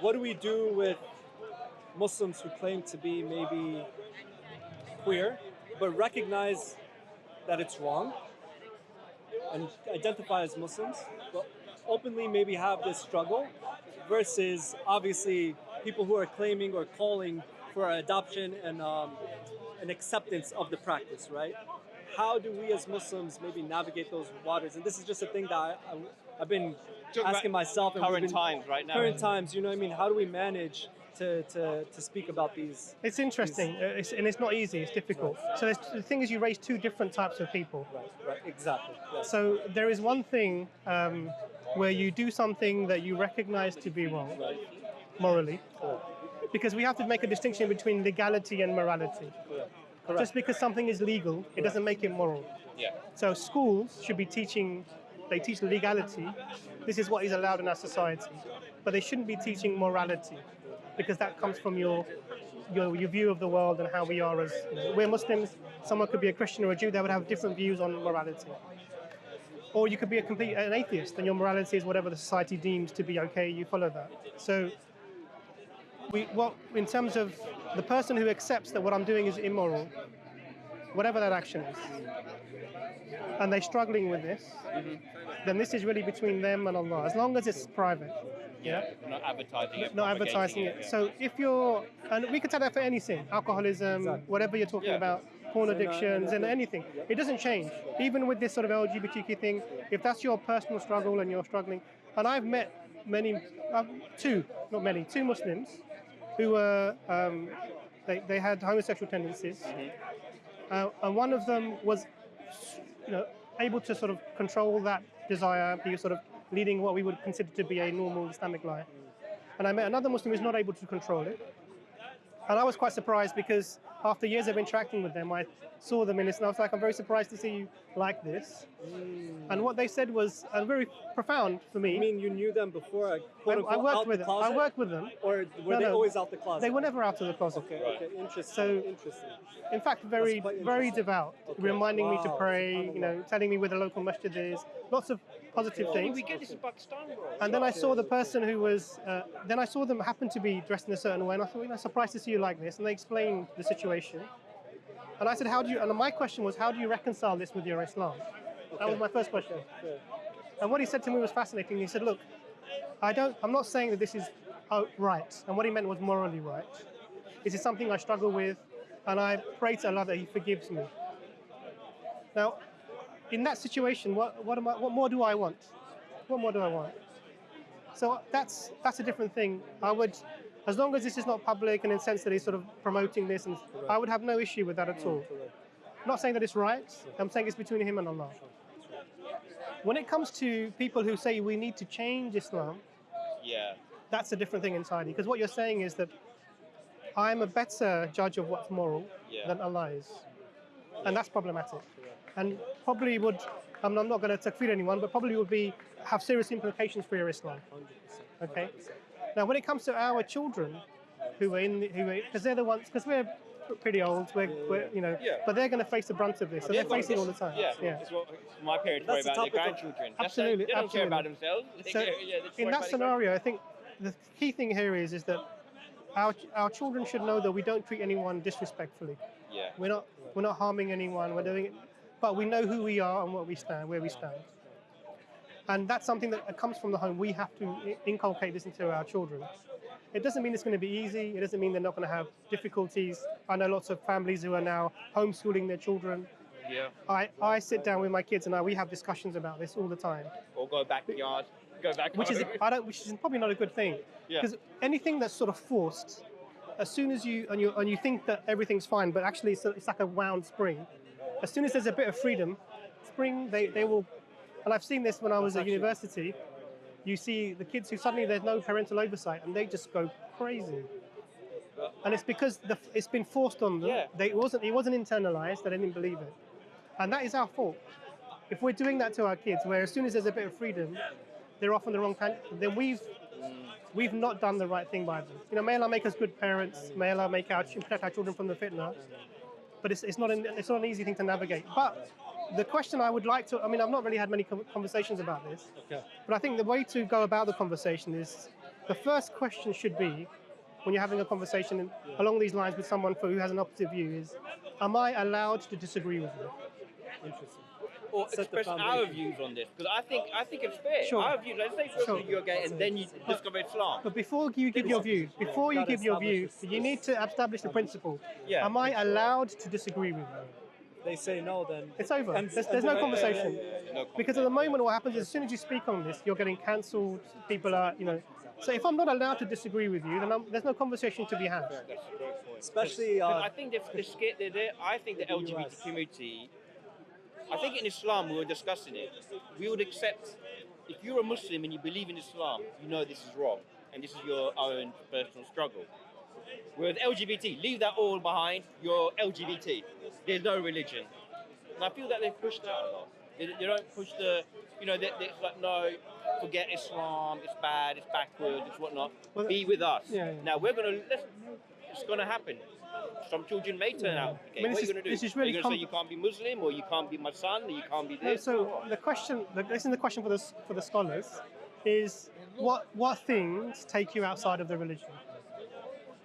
what do we do with Muslims who claim to be maybe queer, but recognize that it's wrong and identify as Muslims, but openly maybe have this struggle versus obviously people who are claiming or calling for adoption and an acceptance of the practice, right? How do we as Muslims maybe navigate those waters? And this is just a thing that I've been asking myself. And current times right now. Current times, you know what I mean? How do we manage to speak about these? It's interesting, and it's not easy, it's difficult. Right. So the thing is, you raise two different types of people. Right, exactly. Yes. So there is one thing where you do something that you recognize to be wrong, morally. Correct. Because we have to make a distinction between legality and morality. Correct. Just because something is legal, it doesn't make it moral. Yeah. So schools should be teaching, they teach legality. This is what is allowed in our society. But they shouldn't be teaching morality, because that comes from your view of the world and how we are as, we're Muslims. Someone could be a Christian or a Jew, they would have different views on morality. Or you could be an atheist, and your morality is whatever the society deems to be okay, you follow that. So in terms of the person who accepts that what I'm doing is immoral, whatever that action is, and they're struggling with this, then this is really between them and Allah, as long as it's private. Yeah, not advertising it. Not advertising it. So if you're, and we could take that for any sin, alcoholism, whatever you're talking about, porn addictions and anything, it doesn't change. Even with this sort of LGBTQ thing, if that's your personal struggle and you're struggling, and I've met two Muslims who were, they had homosexual tendencies, and one of them was, able to sort of control that desire, be sort of leading what we would consider to be a normal Islamic life. And I met another Muslim who's not able to control it. And I was quite surprised, because after years of interacting with them, I saw them in this, and I was like, I'm very surprised to see you like this. And what they said was very profound for me. You mean you knew them before? I worked with them. I worked with them. Or were they always out the closet? They were never out of the closet. Okay, interesting. So, interesting. In fact, very devout, reminding me to pray, telling me where the local masjid is, lots of positive things. We get this in Pakistan, bro. And then I saw the person who was, then I saw them happen to be dressed in a certain way, and I thought, surprised to see you like this. And they explained the situation. And I said, and my question was, how do you reconcile this with your Islam? That was my first question. And what he said to me was fascinating. He said, look, I'm not saying that this is right. And what he meant was morally right. This is something I struggle with, and I pray to Allah that He forgives me. Now, in that situation, what more do I want? What more do I want? So that's a different thing. I would, as long as this is not public and in the sense that he's sort of promoting this, and I would have no issue with that at all. I'm not saying that it's right. I'm saying it's between him and Allah. When it comes to people who say we need to change Islam, that's a different thing entirely. Because what you're saying is that I'm a better judge of what's moral than Allah is. And that's problematic. And probably would, I'm not going to takfir anyone, but probably would have serious implications for your Islam. 100%. Okay? Now, when it comes to our children, because they're the ones, because we're pretty old, but they're going to face the brunt of this, and they're facing it all the time. It's what my parents worry about their grandchildren. Absolutely. They don't care about themselves. So in that scenario, I think the key thing here is that our children should know that we don't treat anyone disrespectfully. Yeah. We're not harming anyone. We're doing it, but we know who we are and where we stand. And that's something that comes from the home. We have to inculcate this into our children. It doesn't mean it's going to be easy. It doesn't mean they're not going to have difficulties. I know lots of families who are now homeschooling their children. Yeah. I sit down with my kids and we have discussions about this all the time. Or go backyard, go back home. Which is probably not a good thing. Because anything that's sort of forced, as soon as you think that everything's fine, but actually it's like a wound spring. As soon as there's a bit of freedom, they will. And I've seen this when I was at university. You see the kids who suddenly there's no parental oversight and they just go crazy. And it's because it's been forced on them. It wasn't internalized. They didn't believe it. And that is our fault. If we're doing that to our kids, where as soon as there's a bit of freedom, they're off on the wrong tangent, then we've not done the right thing by them. May Allah make us good parents. May Allah protect our children from the fitna. But it's not an easy thing to navigate. But the question I would like to, I've not really had many conversations about this, but I think the way to go about the conversation is the first question should be, when you're having a conversation along these lines with someone who has an opposite view, is, am I allowed to disagree with you? Interesting. Or Set the express our foundation. views on this, because I think it's fair. Sure. Our views. Let's say first you're gay, and then you discover Islam. But before you give your view, gotta establish you need to establish the principle. Yeah. Am I allowed to disagree with you? They say no, then It's over. And- There's no conversation. No Because at the moment, what happens is, as soon as you speak on this, you're getting cancelled. People are, So if I'm not allowed to disagree with you, then there's no conversation to be had. That's a great point. especially I think I think the LGBT community. I think in Islam we were discussing it. We would accept if you're a Muslim and you believe in Islam, you know this is wrong and this is your own personal struggle. Whereas LGBT, leave that all behind. You're LGBT. There's no religion, and I feel that they've pushed that a lot. They don't push the, it's like no, forget Islam. It's bad. It's backward. It's whatnot. Well, Be with us. yeah. Now it's gonna happen. Some children may turn out. Okay, I mean, what are this you going to do? is- this is really are you going to say you can't be Muslim, or you can't be my son, or you can't be No, this? so the question for the scholars is, what things take you outside of the religion?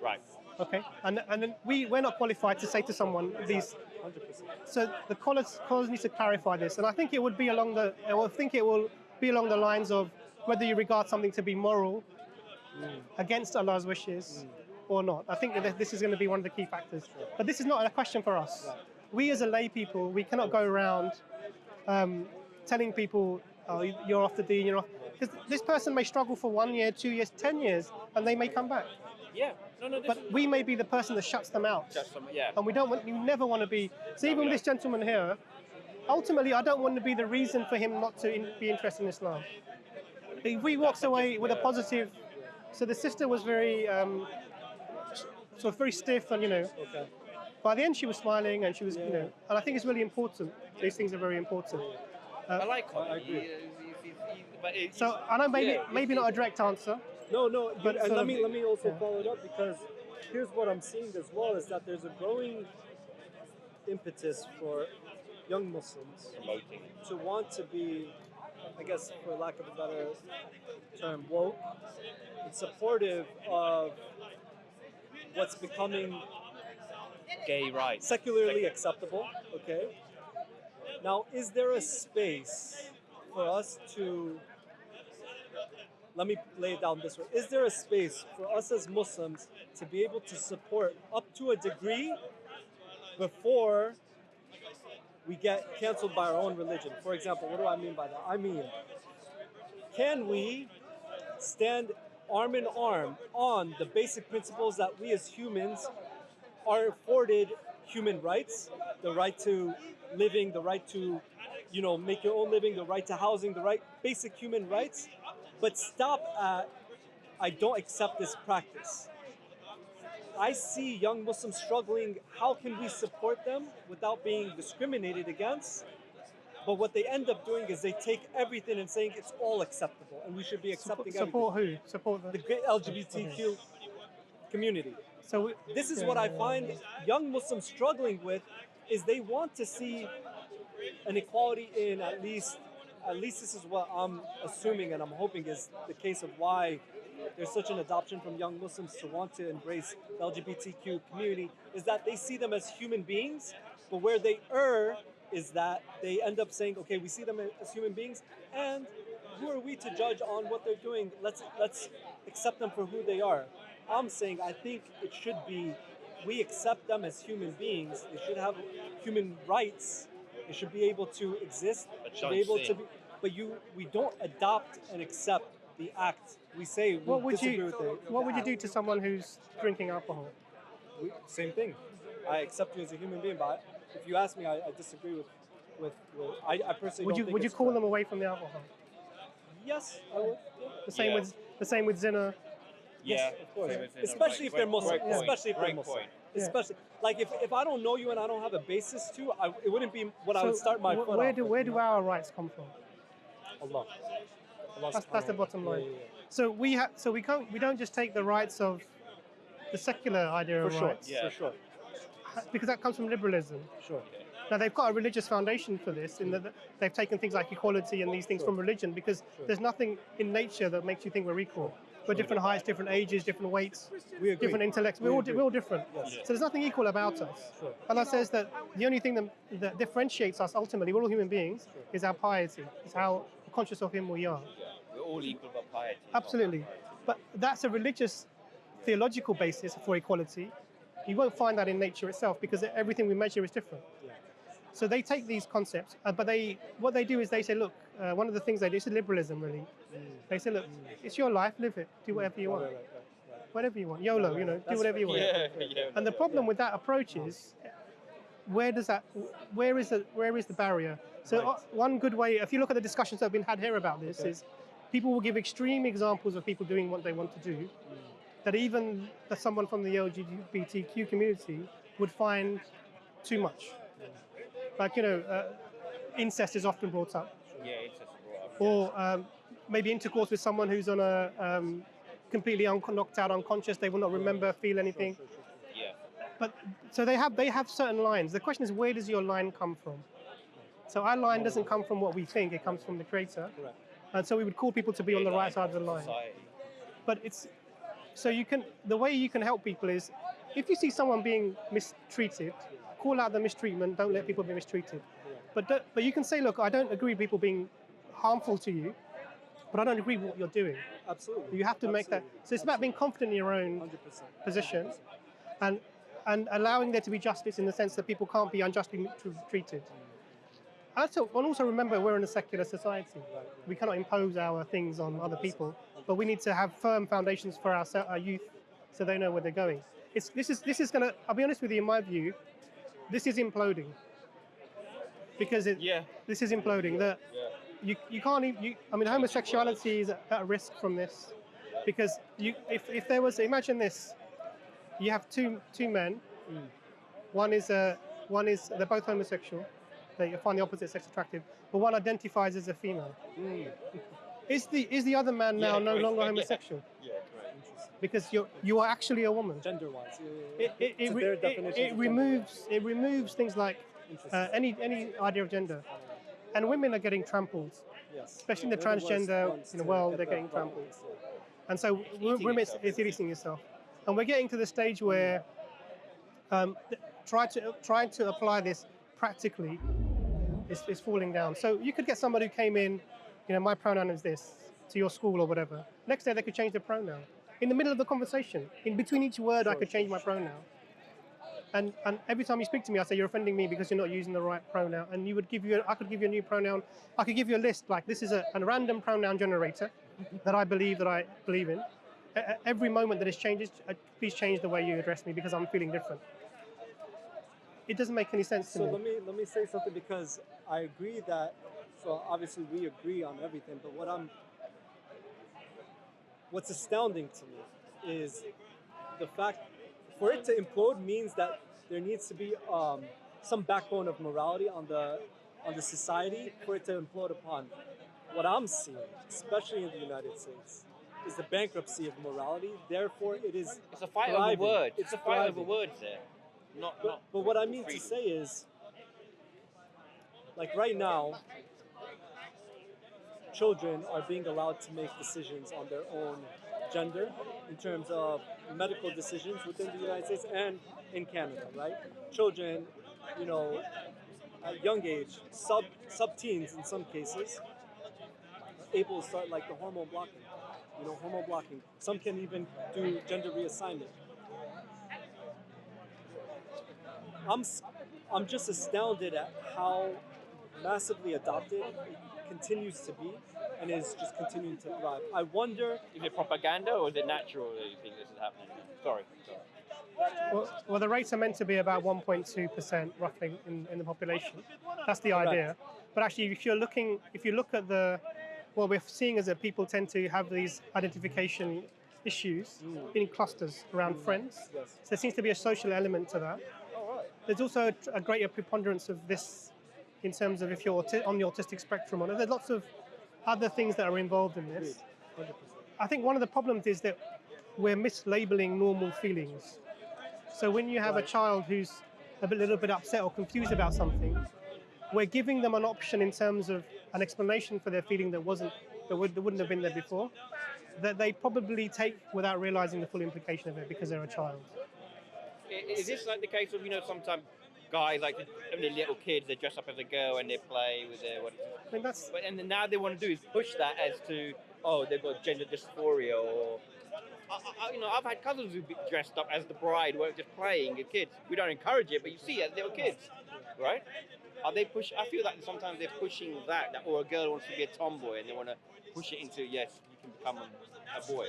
Right. Okay, and then we're not qualified to say to someone these. 100%. So the callers need to clarify this, and I think it will be along the lines of whether you regard something to be moral, against Allah's wishes, or not. I think that this is going to be one of the key factors. But this is not a question for us. Right. We as a lay people, we cannot go around telling people, oh, you're off the deen, you're off. Because this person may struggle for 1 year, 2 years, 10 years, and they may come back. Yeah. No. But we may be the person that shuts them out. And you never want to be. So even with this gentleman here, ultimately, I don't want to be the reason for him not to be interested in Islam. If he walks away with a positive, so the sister was very, very stiff, and Okay. by the end she was smiling, and she was, and I think it's really important. These things are very important. I like him. I agree. So I know maybe not a direct answer. No, but sort let of- me also follow it up, because here's what I'm seeing as well, is that there's a growing impetus for young Muslims Promoting. to want to be, I guess, for lack of a better term, woke and supportive of what's becoming Gay rights. secularly acceptable. Okay. Now, is there a space for us to? Let me lay it down this way. Is there a space for us as Muslims to be able to support up to a degree before we get canceled by our own religion? For example, what do I mean by that? I mean, can we stand arm in arm on the basic principles that we as humans are afforded human rights, the right to living, the right to, make your own living, the right to housing, the right basic human rights, but stop at, I don't accept this practice. I see young Muslims struggling. How can we support them without being discriminated against? But what they end up doing is they take everything and saying it's all acceptable, and we should be accepting Support everything. who? Support The great LGBTQ community. So This is what I find young Muslims struggling with, is they want to see an equality in at least this is what I'm assuming and I'm hoping is the case of why there's such an adoption from young Muslims to want to embrace the LGBTQ community, is that they see them as human beings, but where they err is that they end up saying, okay, we see them as human beings, and who are we to judge on what they're doing? Let's accept them for who they are. I'm saying I think it should be, we accept them as human beings. They should have human rights. They should be able to exist. But Should be able to be, but we don't adopt and accept the act. We say we disagree with it. What would you do to someone who's drinking alcohol? Same thing. I accept you as a human being, but if you ask me, I disagree with I personally Would don't you think would you it's call correct. them away from the alcohol? Yes, I would. The same with zina. Yeah. Of course. Same as Especially if they're Muslim. Great point. Especially if they're Great Muslim. point. Yeah. Especially like if I don't know you and I don't have a basis to, it wouldn't be what I would start my foot where off with, do our rights come from? Allah. That's the bottom line. Yeah. So we don't just take the rights of the secular idea For of sure. rights, Yeah. For sure. because that comes from liberalism. Sure. Now they've got a religious foundation for this, in that they've taken things like equality and these things from religion, because there's nothing in nature that makes you think we're equal. We're different heights, different ages, different weights, We agree. different intellects. We're all different. Yes. So there's nothing equal about us. Sure. Allah says that the only thing that differentiates us ultimately, we're all human beings, is our piety. Is how conscious of Him we are. We're all equal by piety. Absolutely. But that's a religious, theological basis for equality. You won't find that in nature itself because everything we measure is different. Yeah. So they take these concepts, but what they do is they say, look, one of the things they do is liberalism, really. They say, look, it's your life, live it, do whatever you want. Right. Whatever you want, YOLO, you know, do whatever you want. Yeah. And the problem with that approach is, where is the barrier? So one good way, if you look at the discussions that have been had here about this, is people will give extreme examples of people doing what they want to do, that even someone from the LGBTQ community would find too much. Like, you know, incest is often brought up. Yeah, it's just brought up. Or maybe intercourse with someone who's on a completely knocked out, unconscious, they will not remember, feel anything. Yeah. But so they have certain lines. The question is, where does your line come from? So our line doesn't come from what we think; it comes from the Creator. Correct. And so we would call people to be on the right side of the line. Society. But the way you can help people is, if you see someone being mistreated, call out the mistreatment. Don't let people be mistreated. But you can say, look, I don't agree with people being harmful to you, but I don't agree with what you're doing. Absolutely. You have to make that. So it's about being confident in your own 100%. position, and allowing there to be justice in the sense that people can't be unjustly treated. And also remember, we're in a secular society. We cannot impose our things on other people, but we need to have firm foundations for our youth, so they know where they're going. This is gonna. I'll be honest with you. In my view, this is imploding. Because this is imploding. You can't even. I mean, homosexuality is at risk from this, because if there was, imagine this, you have two men. One is they're both homosexual. They find the opposite sex attractive, but one identifies as a female. Is the other man now no longer homosexual? Yeah, correct. Because you are actually a woman. Gender-wise. It removes things like any idea of gender, and women are getting trampled, especially in the transgender world. They're getting trampled, and so women is deleting yourself, and we're getting to the stage where trying to apply this practically is falling down. So you could get somebody who came in, my pronoun is this, to your school or whatever. Next day they could change their pronoun. In the middle of the conversation, in between each word, I could change my pronoun. And every time you speak to me, I say, you're offending me because you're not using the right pronoun. And I could give you a new pronoun. I could give you a list, like this is a random pronoun generator that I believe in. Every moment that it changes, please change the way you address me because I'm feeling different. It doesn't make any sense to me. So let me say something, because I agree that, so obviously we agree on everything, but what's astounding to me is the fact, for it to implode means that there needs to be some backbone of morality on the society for it to implode upon. What I'm seeing, especially in the United States, is the bankruptcy of morality. Therefore, it's a fight thriving. over words. It's a fight thriving. over words there. But what I mean to say is, like right now, children are being allowed to make decisions on their own gender in terms of medical decisions within the United States and in Canada, right? Children, at young age, sub-teens in some cases, are able to start like the hormone blocking. Some can even do gender reassignment. I'm just astounded at how massively adopted it continues to be and is just continuing to thrive. I wonder... Is it propaganda or is it natural that you think this is happening? Sorry. Well, the rates are meant to be about 1.2% roughly in the population. That's the idea. But actually, if you look at what we're seeing is that people tend to have these identification issues in clusters around friends. Yes. So there seems to be a social element to that. There's also a greater preponderance of this in terms of if you're on the autistic spectrum. There's lots of other things that are involved in this. 100%. I think one of the problems is that we're mislabeling normal feelings. So when you have a child who's a little bit upset or confused about something, we're giving them an option in terms of an explanation for their feeling that wouldn't have been there before. that they probably take without realizing the full implication of it because they're a child. Is this like the case of, sometimes guys like the little kids, they dress up as a girl and they play with their I mean, that's and then now they want to do is push that as to, oh, they've got gender dysphoria, or I've had cousins who be dressed up as the bride, were just playing with kids. We don't encourage it, but you see it as little kids, right? Are they push? I feel like sometimes they're pushing that, or a girl wants to be a tomboy and they want to push it into, yes, you can become a boy.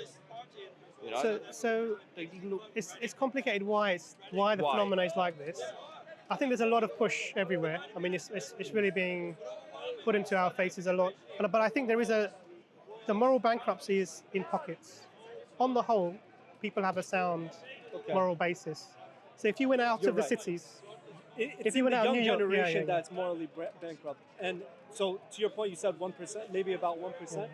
So it's complicated why the phenomena is like this. I think there's a lot of push everywhere. I mean, it's really being put into our faces a lot. But I think the moral bankruptcy is in pockets. On the whole, people have a sound moral basis. So if you went out of the cities, if you went out, the young generation that's morally bankrupt. And so to your point, you said 1%, maybe about 1%. Yeah.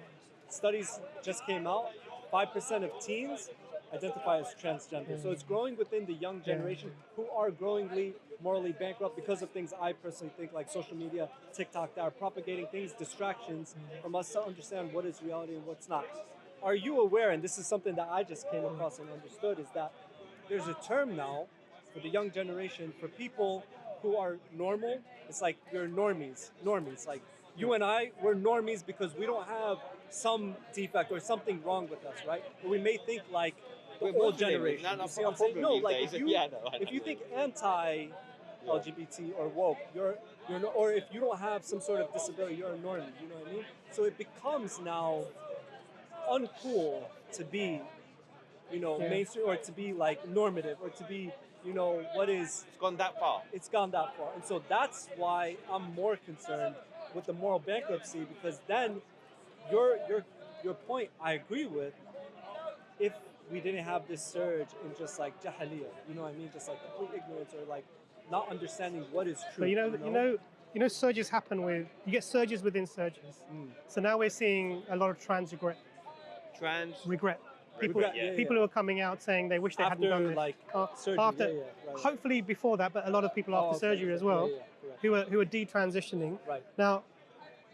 Studies just came out. 5% of teens identify as transgender. So it's growing within the young generation who are growingly morally bankrupt because of things I personally think, like social media, TikTok, that are propagating things, distractions from us to understand what is reality and what's not. Are you aware, and this is something that I just came across and understood, is that there's a term now for the young generation, for people who are normal. It's like we're normies. Like you and I, we're normies because we don't have some defect or something wrong with us, right? But we may think like the old generation. You see what I'm saying? No, like if you think anti-LGBT or woke, you're not, or if you don't have some sort of disability, you're a normie. You know what I mean? So it becomes now uncool to be, mainstream, or to be like normative, or to be, what is. It's gone that far. It's gone that far, and so that's why I'm more concerned with the moral bankruptcy, because then your point I agree with. If we didn't have this surge in just like jahiliya, you know what I mean, just like complete ignorance, or like not understanding what is true. But surges happen you get surges within surges. So now we're seeing a lot of trans regret. People who are coming out saying they wish they hadn't done this. Like surgery, right. Hopefully before that, but a lot of people after surgery as well, who are detransitioning. Right. Now,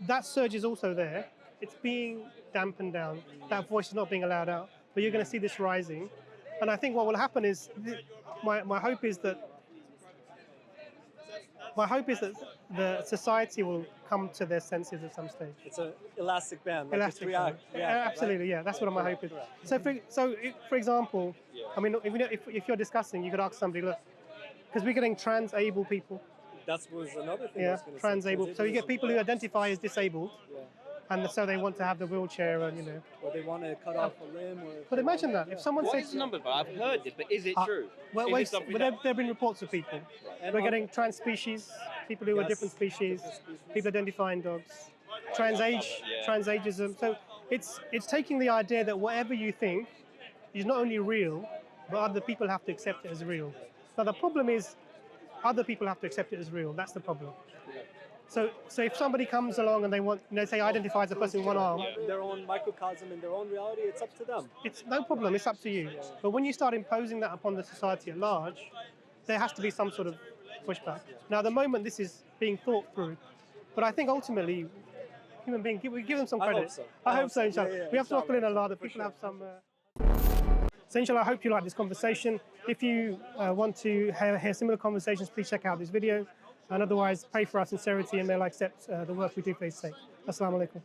that surge is also there. It's being dampened down. That voice is not being allowed out. But you're going to see this rising, and I think what will happen is, my hope is that the society will come to their senses at some stage. It's an elastic band. Like elastic band. Absolutely, right? Yeah. That's what my hope is. So, for example, I mean, if you're discussing, you could ask somebody, look, because we're getting trans-able people. That was another thing. Yeah, trans-able. So you get people who identify as disabled. And so they want to have the wheelchair, and or they want to cut off a limb. But imagine that if someone says, "What is the number?" I've heard this, but is it true? Well, there have been reports of people. We're getting trans species, people who are different species, people identifying dogs, transageism. So it's taking the idea that whatever you think is not only real, but other people have to accept it as real. Now the problem is, other people have to accept it as real. That's the problem. So if somebody comes along and they want, say identify as a person with one arm, their own microcosm in their own reality, it's up to them. It's no problem. It's up to you. But when you start imposing that upon the society at large, there has to be some sort of pushback. Now, at the moment, this is being thought through, but I think ultimately, human beings, we give them some credit. I hope so. Inshallah. We have to offer in Allah that people have some. So inshallah, I hope you like this conversation. If you want to hear similar conversations, please check out this video. And otherwise, pray for our sincerity and may Allah accept the work we do for His sake. Assalamu alaikum.